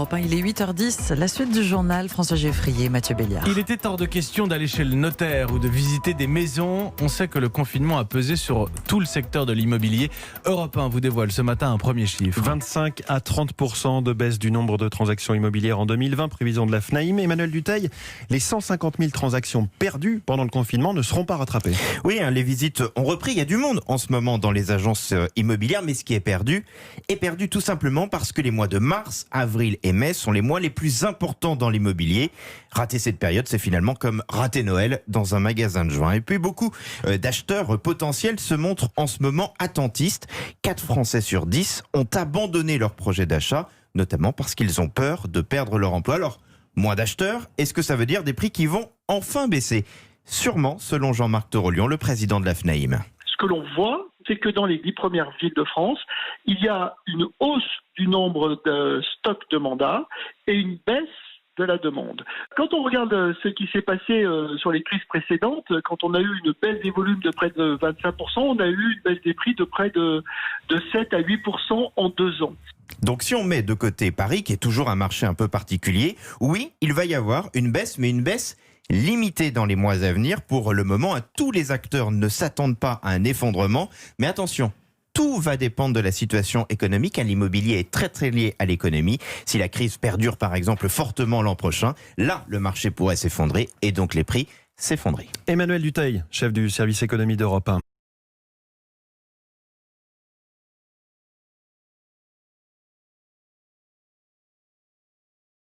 Europe 1, il est 8h10. La suite du journal, François Geffrier, Mathieu Béliard. Il était hors de question d'aller chez le notaire ou de visiter des maisons. On sait que le confinement a pesé sur tout le secteur de l'immobilier. Europe 1 vous dévoile ce matin un premier chiffre. 25 à 30% de baisse du nombre de transactions immobilières en 2020, prévision de la FNAIM. Emmanuel Dutheil, les 150 000 transactions perdues pendant le confinement ne seront pas rattrapées. Oui, les visites ont repris. Il y a du monde en ce moment dans les agences immobilières, mais ce qui est perdu tout simplement parce que les mois de mars, avril et mai sont les mois les plus importants dans l'immobilier. Rater cette période, c'est finalement comme rater Noël dans un magasin de juin. Et puis beaucoup d'acheteurs potentiels se montrent en ce moment attentistes. 4 Français sur 10 ont abandonné leur projet d'achat, notamment parce qu'ils ont peur de perdre leur emploi. Alors, moins d'acheteurs, est-ce que ça veut dire des prix qui vont enfin baisser ? Sûrement, selon Jean-Marc Torolion, le président de la FNAIM. Ce que l'on voit, c'est que dans les 10 premières villes de France, il y a une hausse du nombre de stocks de mandats et une baisse de la demande. Quand on regarde ce qui s'est passé sur les crises précédentes, quand on a eu une baisse des volumes de près de 25%, on a eu une baisse des prix de près de 7 à 8% en 2 ans. Donc si on met de côté Paris, qui est toujours un marché un peu particulier, oui, il va y avoir une baisse, mais une baisse limitée dans les mois à venir. Pour le moment, tous les acteurs ne s'attendent pas à un effondrement, mais attention, tout va dépendre de la situation économique. L'immobilier est très très lié à l'économie. Si la crise perdure par exemple fortement l'an prochain, là le marché pourrait s'effondrer et donc les prix s'effondrer. Emmanuel Dutheil, chef du service économie d'Europe 1.